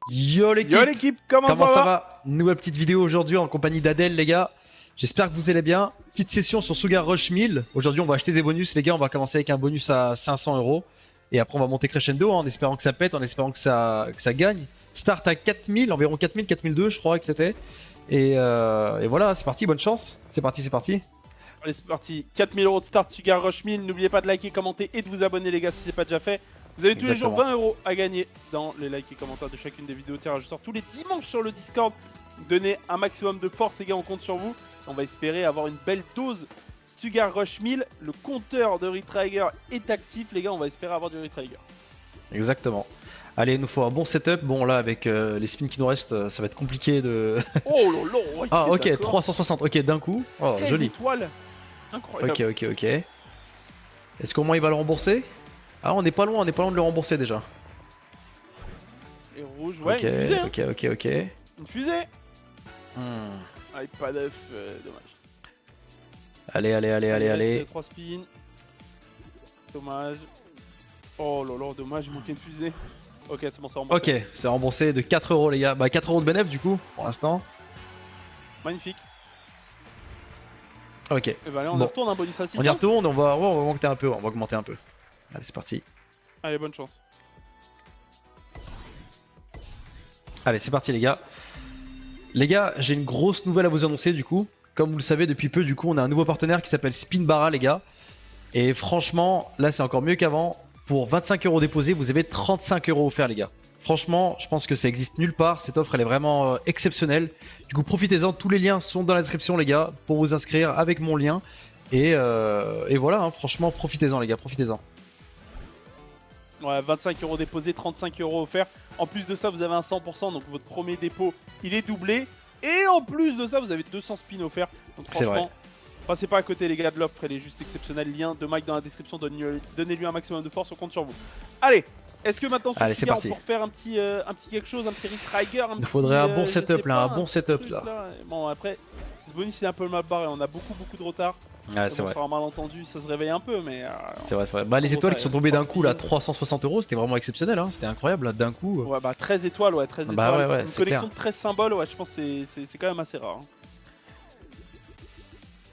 Yo l'équipe, Yo l'équipe, comment ça va? Nouvelle petite vidéo aujourd'hui en compagnie d'Adèle les gars. J'espère que vous allez bien. Petite session sur Sugar Rush 1000. Aujourd'hui on va acheter des bonus les gars, on va commencer avec un bonus à 500 € et après on va monter crescendo en espérant que ça pète, en espérant que ça gagne. Start à 4000, environ 4000, 4002 je crois que c'était. Et voilà, c'est parti, bonne chance. C'est parti, c'est parti. Allez c'est parti, 4000 € de start Sugar Rush 1000. N'oubliez pas de liker, commenter et de vous abonner les gars si c'est pas déjà fait. Vous avez tous les jours 20 € à gagner dans les likes et commentaires de chacune des vidéos. Tirage au sort tous les dimanches sur le Discord. Donnez un maximum de force les gars, on compte sur vous. On va espérer avoir une belle dose Sugar Rush 1000. Le compteur de Retrigger est actif les gars, on va espérer avoir du Retrigger. Exactement. Allez, il nous faut un bon setup. Bon là avec les spins qui nous restent, ça va être compliqué de... Oh lolo, ouais, Ah ok, 360, ok d'un coup. Oh 13 joli. étoiles. Incroyable. Ok. Est-ce qu'au moins il va le rembourser? Ah on n'est pas loin, de le rembourser déjà. Et rouge, ouais, une fusée hein. Ok. Une fusée. Ah, pas d'œuf, dommage. Allez. 3 spins. Dommage. Oh lolo, dommage, il manquait une fusée. Ok, c'est bon, c'est remboursé. Ok, c'est remboursé de 4 € les gars. Bah 4 € de bénéf du coup, pour l'instant. Magnifique. Ok. Et bah allez, on bon. retourne un bonus à 600. On y retourne, on va augmenter un peu, Allez, c'est parti. Allez, bonne chance. Allez, c'est parti les gars. Les gars, j'ai une grosse nouvelle à vous annoncer du coup. Comme vous le savez depuis peu, du coup, on a un nouveau partenaire qui s'appelle Spinbarra les gars. Et franchement, là c'est encore mieux qu'avant. Pour 25 € déposés, vous avez 35 € offerts les gars. Franchement, je pense que ça existe nulle part. Cette offre, elle est vraiment exceptionnelle. Du coup, profitez-en. Tous les liens sont dans la description les gars pour vous inscrire avec mon lien. Et voilà, hein, franchement, profitez-en les gars, profitez-en. Ouais, 25 € déposés, 35 € offerts. En plus de ça, vous avez un 100%, donc votre premier dépôt, il est doublé. Et en plus de ça, vous avez 200 spins offerts. Donc franchement, passez pas à côté les gars de l'offre, elle est juste exceptionnelle. Lien de Mike dans la description, donnez-lui un maximum de force, on compte sur vous. Allez, est-ce que maintenant sur Sugar, on peut refaire un petit quelque chose, un petit Retrigger, Il faudrait un bon setup là, un bon setup là. Bon après, ce bonus il est un peu mal barré, on a beaucoup de retard. Ouais, c'est vrai. Sur un malentendu, ça se réveille un peu, mais. C'est vrai. Bah, les étoiles qui sont tombées d'un coup là, 360 €, c'était vraiment exceptionnel, hein. C'était incroyable là, d'un coup. Ouais, bah 13 étoiles, ouais, 13 bah, étoiles. Ouais, une collection de 13 symboles, ouais, je pense que c'est quand même assez rare.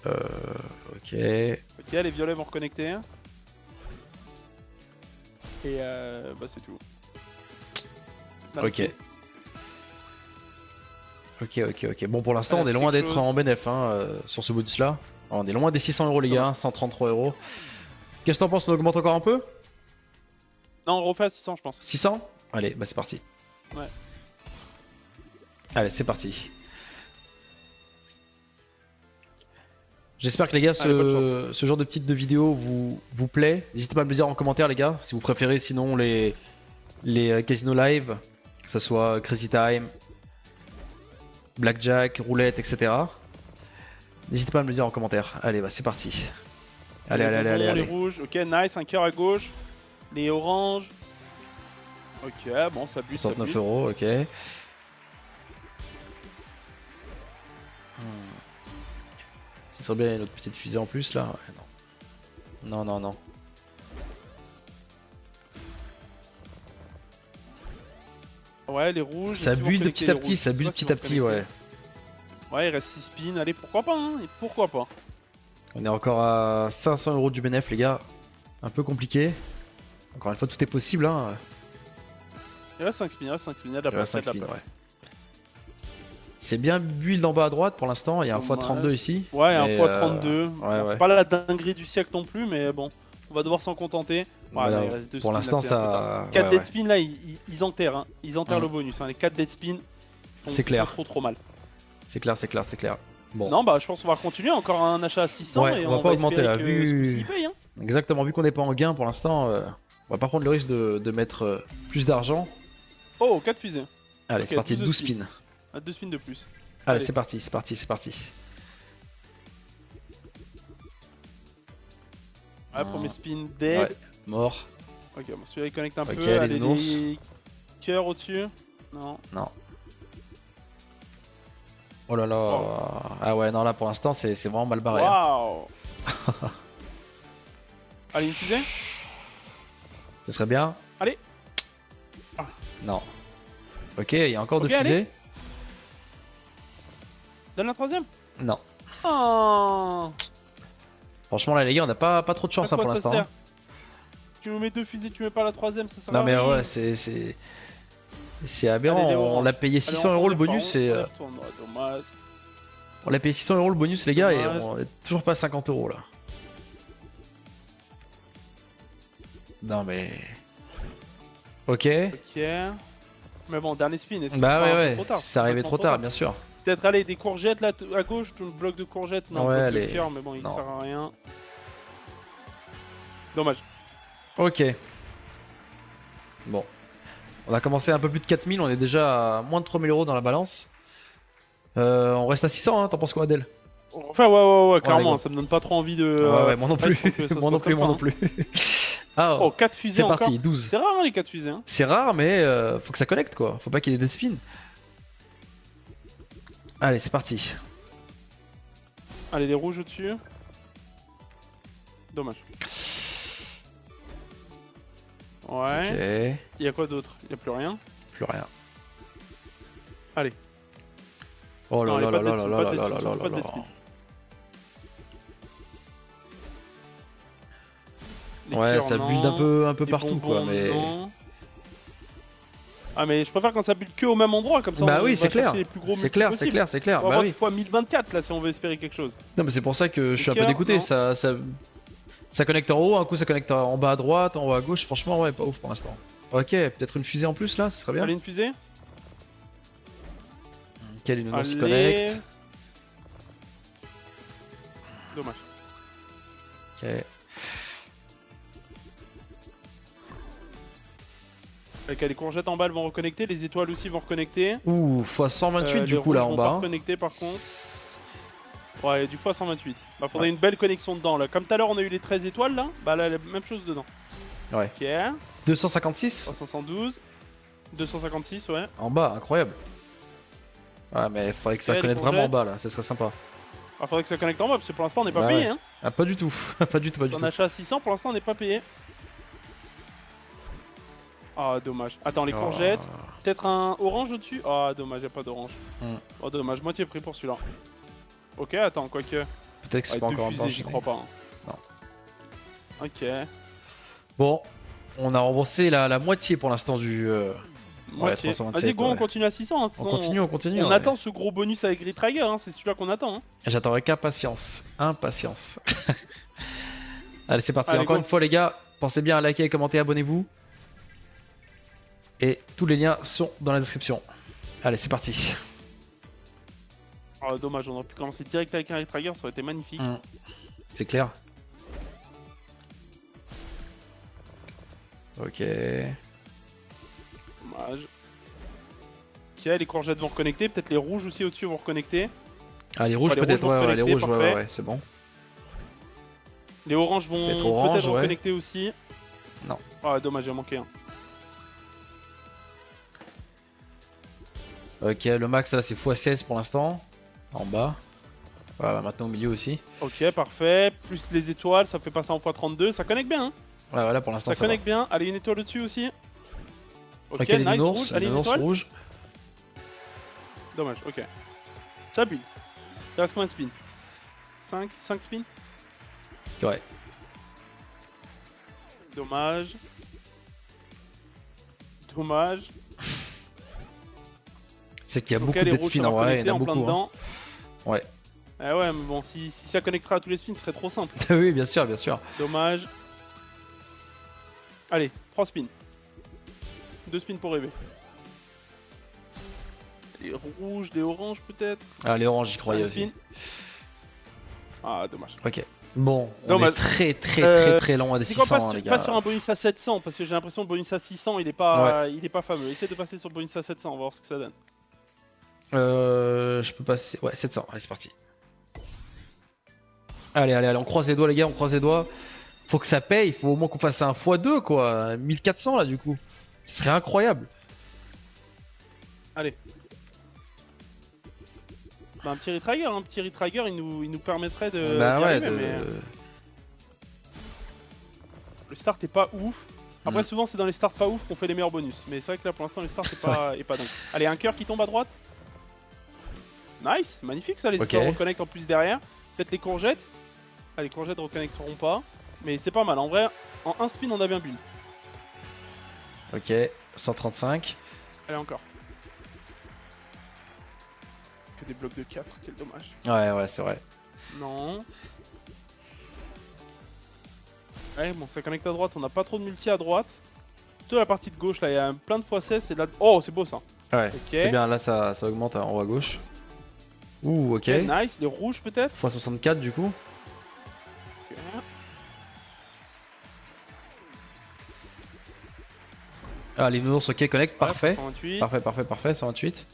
Ok. Ok, les violets vont reconnecter. Et bah, c'est tout. Ok. Bon, pour l'instant, on est loin d'être en bénéf hein, sur ce bonus là. On est loin des 600 € les gars, 133 €. Qu'est-ce que t'en penses? On augmente encore un peu? Non, on refait à 600 je pense. 600? Allez, bah c'est parti. Ouais. Allez, c'est parti. J'espère que les gars, ce genre de petite vidéo vous plaît. N'hésitez pas à me le dire en commentaire les gars, si vous préférez sinon les casinos live, que ce soit Crazy Time, Blackjack, roulette, etc. N'hésitez pas à me le dire en commentaire. Allez, bah c'est parti. Allez. Les rouges, ok, nice, un cœur à gauche. Les oranges. Ok, bon, ça bute. 69 €, ok. Ça serait bien une autre petite fusée en plus là. Ouais, non. Ouais, les rouges. Ça build petit à petit, ouais. Ouais, il reste 6 spins. Allez, pourquoi pas, hein, pourquoi pas. On est encore à 500 € du bénéf, les gars. Un peu compliqué. Encore une fois, tout est possible, hein. Il reste 5 spins, il y a de la place. C'est bien build en bas à droite pour l'instant. Il y a un x32 ici. Ouais, un x32. Ouais. C'est pas la dinguerie du siècle non plus, mais bon, on va devoir s'en contenter. Voilà, il reste 2 pour l'instant, ça. 4 dead spins là, ils enterrent. Hein. Ils enterrent le bonus. Hein. Les 4 dead spins c'est clair. Trop mal. C'est clair. Bon. Non, bah je pense qu'on va continuer. Encore un achat à 600 et on va pas augmenter là. Paye, hein. Exactement, vu qu'on n'est pas en gain pour l'instant, on va pas prendre le risque de mettre plus d'argent. Oh, 4 fusées. Allez, c'est parti, 12 spins. 2 spins de plus. Allez, c'est parti. Ouais, premier spin dead. Ouais, mort. Ok, bon, celui-là il connecte un peu. Allez, Allez, des cœurs au-dessus. Non. Oh là là. Ah ouais, non, là pour l'instant, c'est vraiment mal barré. Waouh. Allez, une fusée. Ce serait bien. Allez. Non. Ok, il y a encore Ok, deux fusées. Donne la troisième. Non. Oh. Franchement, là, les gars, on n'a pas trop de chance À hein, quoi pour ça l'instant. sert? Tu nous mets 2 fusées, tu mets pas la troisième, ça sert Non, à mais rien. ouais, c'est aberrant. Allez, les On oranges. l'a payé 600 euros le bonus et. Dommage. On l'a payé 600 euros le bonus, les gars, et Dommage. on est toujours pas à 50 euros là. Non, mais. Ok. Ok. Mais bon, dernier spin. Est-ce que Bah c'est pas un peu ouais, trop tard? c'est arrivé trop tard, bien sûr. Peut-être aller des courgettes là à gauche, tout le bloc de courgettes. Non, Ouais, bloc de allez. cœur, mais bon, il Non. sert à rien. Dommage. Ok. Bon. On a commencé un peu plus de 4000, on est déjà à moins de 3000 euros dans la balance. On reste à 600, hein, t'en penses quoi, Adèle? Enfin, ouais, clairement, go. ça me donne pas trop envie de. Ouais, moi non plus. il faut que ça se Moi non passe plus, comme moi ça, non hein. plus. Ah, Oh, 4 fusées c'est encore. parti, 12. C'est rare, hein, les 4 fusées. Hein. C'est rare, mais faut que ça connecte quoi. Faut pas qu'il y ait des spins. Allez, c'est parti. Allez, les rouges au-dessus. Dommage. Ouais. Ok, Il y a quoi d'autre? Il y a plus rien. plus rien. Allez. Oh là Non, là allez, là pas de là dead là spin, là là pas là de là dead là. spin. Les Ouais, cœurs, ça non. build un peu Les partout quoi, bonbons, mais. non. Ah mais je préfère quand ça build que au même endroit comme ça. Bah on oui, va c'est clair. chercher les plus gros C'est multis clair, c'est possibles. clair, c'est clair. On va Bah avoir oui. fois 1024 là si on veut espérer quelque chose. Non, mais c'est pour ça que je suis un peu cœur, dégoûté. non. Ça connecte en haut, un coup ça connecte en bas à droite, en haut à gauche. Franchement, ouais, pas ouf pour l'instant. Ok, peut-être une fusée en plus là, ce serait bien. Allez une fusée. Quel une se Allez. connecte. Dommage. Ok. Avec les courgettes en bas elles vont reconnecter, les étoiles aussi vont reconnecter. Ouh, fois 128 du Les coup là rouges en vont bas. pas hein. reconnecter par contre. Ouais, du fois 128. Bah faudrait une belle connexion dedans là. Comme tout à l'heure on a eu les 13 étoiles là, bah là la même chose dedans. Ouais. Ok. 256 312. 256 ouais. en bas, incroyable. Ouais, mais il faudrait que ça Ok, les connecte vraiment en courgettes. bas là, ça serait sympa. Ah faudrait que ça connecte en bas parce que pour l'instant on n'est pas Bah payé ouais. hein. Ah, pas du tout, pas du tout, pas du On tout. achat à 600 pour l'instant on n'est pas payé. Ah dommage. Attends les courgettes. Peut-être un orange au-dessus. Ah dommage, y a pas d'orange. Oh dommage, moitié prix pour celui-là. Ok, attends, quoique. Peut-être que c'est Ouais, pas deux encore en fusées, bas. j'y crois pas. Hein. Non. Ok. Bon, on a remboursé la moitié pour l'instant du. Moitié. 327, Vas-y, go, ouais. on continue à 600. Hein. De toute On façon, continue, on continue. On ouais. attend ce gros bonus avec Grid Trigger, hein. C'est celui-là qu'on attend. Hein. J'attendrai qu'impatience. Impatience. Allez, c'est parti. Allez, Encore go. une fois, les gars, pensez bien à liker, commenter, abonnez-vous. Et tous les liens sont dans la description. Allez, c'est parti. Oh, dommage, on aurait pu commencer direct avec un Grid Trigger, ça aurait été magnifique. C'est clair. Ok. Dommage. Ok, les courgettes vont reconnecter. Peut-être les rouges aussi au-dessus vont reconnecter. Ah, les rouges les peut-être, rouges vont ouais, les reconnecter, rouges, parfait. ouais, c'est bon. Les oranges vont Peut-être peut-être orange, ouais. reconnecter aussi. Non. Ah, dommage, il a manqué un. Ok, le max là c'est x16 pour l'instant. En bas. Voilà, maintenant au milieu aussi. Ok, parfait. Plus les étoiles, ça fait passer en x32. Ça connecte bien, hein. Ouais, voilà, pour l'instant Ça ça va. connecte bien. Allez, une étoile au-dessus aussi. Ok, Ok, les nice, nounours, rouge. les Allez, une nounours étoile. rouges. Dommage, ok. Ça build. Il reste combien de spins 5 spins. Ouais. Dommage. Dommage. C'est qu'il y a Ok, beaucoup les de rouges, spins ça en va vrai, il y connecter en a en plein beaucoup. Hein. dedans. Ouais. Eh ouais, mais bon, si ça connectera à tous les spins, ce serait trop simple. Oui, bien sûr, bien sûr. Dommage. Allez, 3 spins. 2 spins pour rêver. Des rouges, des oranges peut-être. Ah, les oranges, j'y croyais Un aussi. spin. Ah, dommage. Ok. Bon, on Dommage. est très long à des C'est quoi, 600, les gars. pas sur un bonus à 700, parce que j'ai l'impression que le bonus à 600, il est pas fameux. Essaye de passer sur le bonus à 700, on va voir ce que ça donne. Je peux passer. Ouais, 700. Allez, c'est parti. Allez, on croise les doigts, les gars, on croise les doigts. Faut que ça paye, faut au moins qu'on fasse un x2, quoi. 1400 là, du coup. Ce serait incroyable. Allez. Bah, un petit retrigger, il nous permettrait de. Bah d'y ouais, arriver, mais le start est pas ouf. Après, souvent, c'est dans les starts pas ouf qu'on fait les meilleurs bonus. Mais c'est vrai que là, pour l'instant, les starts, c'est pas, est pas dingue. Allez, un cœur qui tombe à droite. Nice, magnifique ça, les étoiles reconnectent en plus derrière. Peut-être les courgettes. Ah, les courgettes reconnecteront pas. Mais c'est pas mal, en vrai, en un spin, on a bien build. Ok, 135. Allez, encore. Que des blocs de 4, quel dommage. Ouais, c'est vrai. Non. Ouais, bon, ça connecte à droite, on n'a pas trop de multi à droite. Plutôt la partie de gauche, là, il y a plein de x16 et là... Oh, c'est beau ça. Ouais, okay. C'est bien, là ça augmente en haut à gauche. Ouh, ok. Nice, les rouges peut-être. x64 du coup. Okay. Ah, les nounours, ok, connect, parfait. 128. Parfait, 128.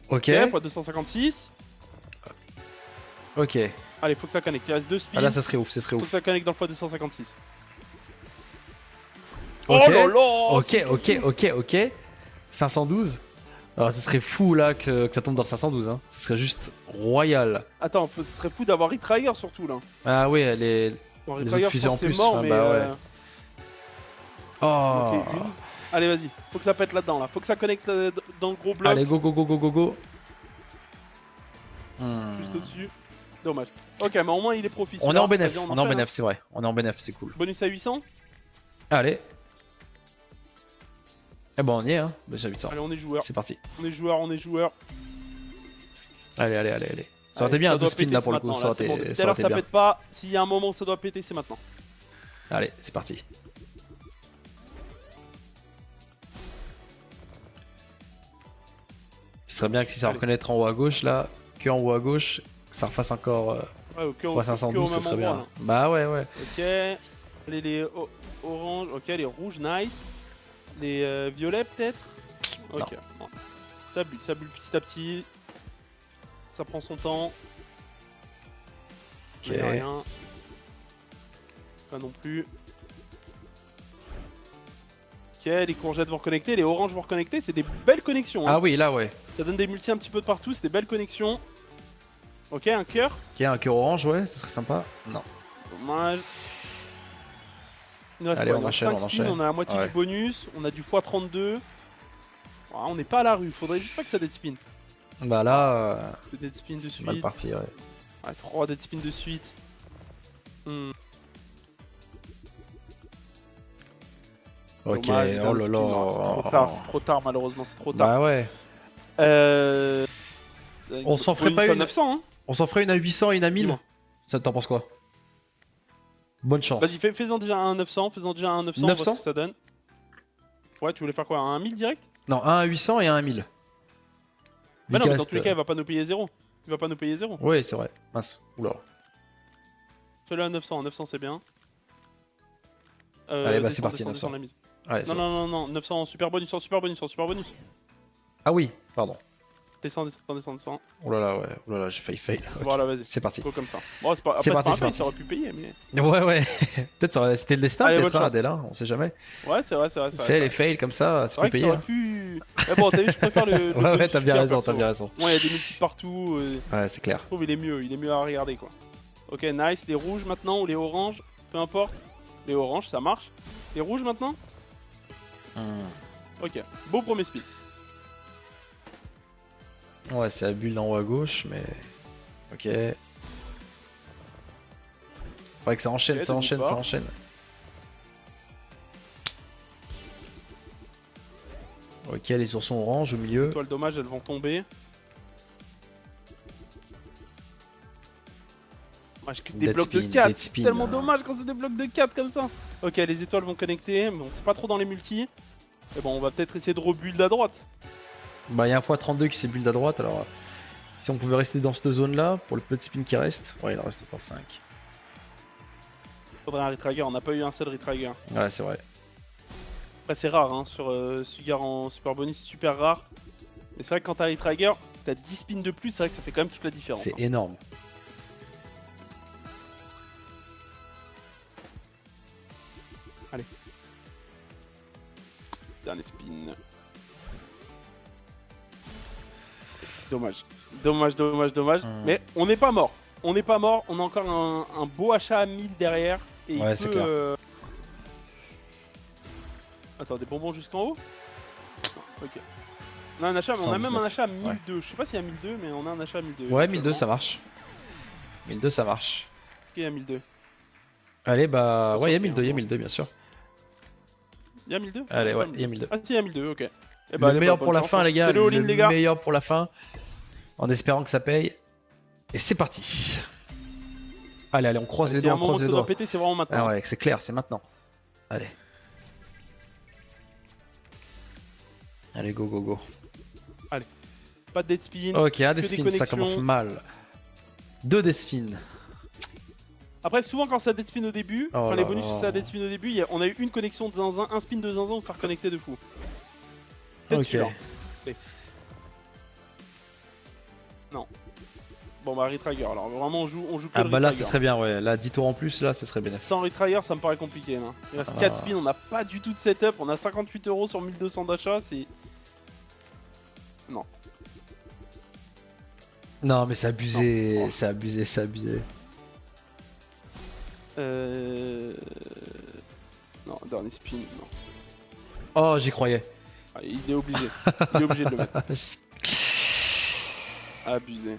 Ok. X 256. Ok. Allez, faut que ça connecte, il reste 2 spins. Ah là, ça serait ouf, Faut que ça connecte dans le x256. Ok. Oh là là. Ok. 512. Alors, ce serait fou là que ça tombe dans le 512. Hein. Ce serait juste royal. Attends, ce serait fou d'avoir Retrigger surtout là. Ah oui, les autres fusées en plus. C'est mort, mais bah ouais. Oh. Okay, allez, vas-y, faut que ça pète là-dedans là. Faut que ça connecte dans le gros bloc. Allez, go. Juste au-dessus. Dommage. Ok, mais au moins il est profit. On est en bénéf, c'est vrai. On est en bénéf, c'est cool. Bonus à 800. Allez. Eh ben on y est, hein. Bonus à 800. Allez, on est joueur. C'est parti. On est joueur. Allez. Ça aurait été bien un 12 spin là pour le coup. Ça aurait été Tout à l'heure ça pète pas. S'il y a un moment où ça doit péter, c'est maintenant. Allez, c'est parti. Ce serait bien que si ça reconnaître en haut à gauche là, que en haut à gauche, ça refasse encore. Ouais, 512, ça serait bien. Là. Bah ouais. Ok. Allez, les oranges. Ok, les rouges, nice. Les violets peut-être. Ok. Bon. Ça bulle petit à petit. Ça prend son temps. Ok. Rien. Pas non plus. Ok, les courgettes vont reconnecter, les oranges vont reconnecter, c'est des belles connexions. Hein. Ah oui, là ouais. Ça donne des multis un petit peu de partout, c'est des belles connexions. Ok, un cœur. Ok, un cœur orange, ouais, ce serait sympa. Non. Dommage. Allez, on enchaîne. On a la moitié du bonus, on a du x32. On n'est pas à la rue, faudrait juste pas que ça dead spin. Bah là, dead spin de suite. Mal parti, ouais. 3 dead spin de suite. Ok, dommage, oh là là. C'est trop tard malheureusement, c'est trop tard. Bah ouais. On s'en ferait pas une 900 hein. On s'en ferait une à 800 et une à 1000. Ça t'en penses quoi? Bonne chance. Vas-y, fais-en déjà un 900, fais-en déjà un 900, 900 voir ce que ça donne. Ouais, tu voulais faire quoi? Un 1000 direct? Non, un à 800 et un à 1000. Bah non, mais dans tous les cas, il va pas nous payer 0. Il va pas nous payer 0. Oui, c'est vrai. Mince. Oula. Fais-le à 900, 900 c'est bien. Allez, bah c'est parti, 900. Allez, non, 900 en super bonus, Ah oui, pardon. Descends. Oh là là, j'ai failli fail. Okay. Voilà, vas-y. C'est parti. Go comme ça. Bon, c'est pas parti. Ça aurait pu payer, mais. Ouais. Peut-être c'était le destin, peut-être, Adèle, hein, on sait jamais. Ouais, c'est vrai. C'est les fails comme ça, ça peut payer. Ça aurait pu. Mais bon, t'as vu, je préfère le. Ouais, t'as bien raison. Ouais, il y a des multis partout. Ouais, c'est clair. Je trouve il est mieux à regarder, quoi. Ok, nice. Les rouges maintenant ou les oranges, peu importe. Les oranges, ça marche. Les rouges maintenant. Ok, beau premier speed. Ouais, c'est la bulle en haut à gauche, mais... Ok. Faudrait que ça enchaîne, ça enchaîne. Ok, les oursons orange au milieu. Les étoiles dommages, elles vont tomber. Dommage que des blocs de 4, c'est tellement dommage quand c'est des blocs de 4 comme ça. Ok, les étoiles vont connecter, mais on sait pas trop dans les multis. Mais bon, on va peut-être essayer de rebuild à droite. Bah, il y a un x32 qui s'est build à droite, alors... Si on pouvait rester dans cette zone là, pour le petit spin qui reste. Ouais, il en reste encore 5. Faudrait un retrigger, on n'a pas eu un seul retrigger. Ouais, c'est vrai. Après, c'est rare, hein, sur Sugar en super bonus, c'est super rare. Mais c'est vrai que quand t'as retrigger, t'as 10 spins de plus, c'est vrai que ça fait quand même toute la différence. C'est énorme. Allez. Dernier spin. Dommage. Mais on n'est pas mort. On a encore un beau achat à 1000 derrière. Et ouais, c'est clair. Attends, des bonbons jusqu'en haut? Ok. On a un achat, mais on a même un achat à 1002. Je sais pas s'il y a 1002, mais on a un achat à 1002. Ouais, 1002 ça marche. 1002 ça marche. Est-ce qu'il y a 1002? Allez, bah ouais, il y a 1002, il y a 1002 bien sûr. Il y a 1002? Allez, ouais, il y a 1002. Ah si, il y a 1002, ok. Et bah, Le meilleur pour la fin, les gars. C'est le all-in, les gars. meilleur pour la fin. En espérant que ça paye. Et c'est parti. Allez, allez, on croise les S'il y a doigts, un on moment croise que les ça doit doigts. péter, c'est vraiment maintenant. Ah ouais, c'est clair, c'est maintenant. Allez. Allez, go, go, go. Pas de dead spin. Ok, un que des dead spin, ça commence connexions. mal. 2 dead spin. Après, souvent quand ça dead spin au début, Oh enfin là les bonus, là. si ça dead spin au début, on a eu une connexion de zinzin, un spin de zinzin où ça reconnectait de fou. Peut-être Ok. celui-là. Allez. Non. Bon bah retrigger, alors vraiment on joue que Ah le bah là, retrigger. ce serait bien, ouais. Là, 10 tours en plus, là, ce serait bien. Sans retrigger, ça me paraît compliqué. Là. Il reste 4 spins, on n'a pas du tout de setup, on a 58 € sur 1200 d'achat, c'est... Non. Non, mais c'est abusé, Non. c'est abusé, c'est abusé. Non, dernier spin, non. Oh, j'y croyais. Ah, il est obligé. Il est obligé de le mettre. Abusé.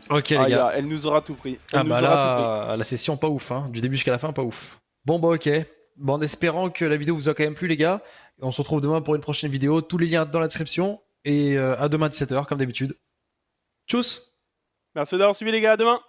Ok, les Ah, gars. elle nous aura tout pris. Elle Ah nous bah aura tout pris. là, la session pas ouf, hein. Du début jusqu'à la fin, pas ouf. Bon bah ok. Bon, en espérant que la vidéo vous a quand même plu, les gars. Et on se retrouve demain pour une prochaine vidéo. Tous les liens dans la description. Et à demain 17h, comme d'habitude. Tchuss! Merci d'avoir suivi les gars, à demain.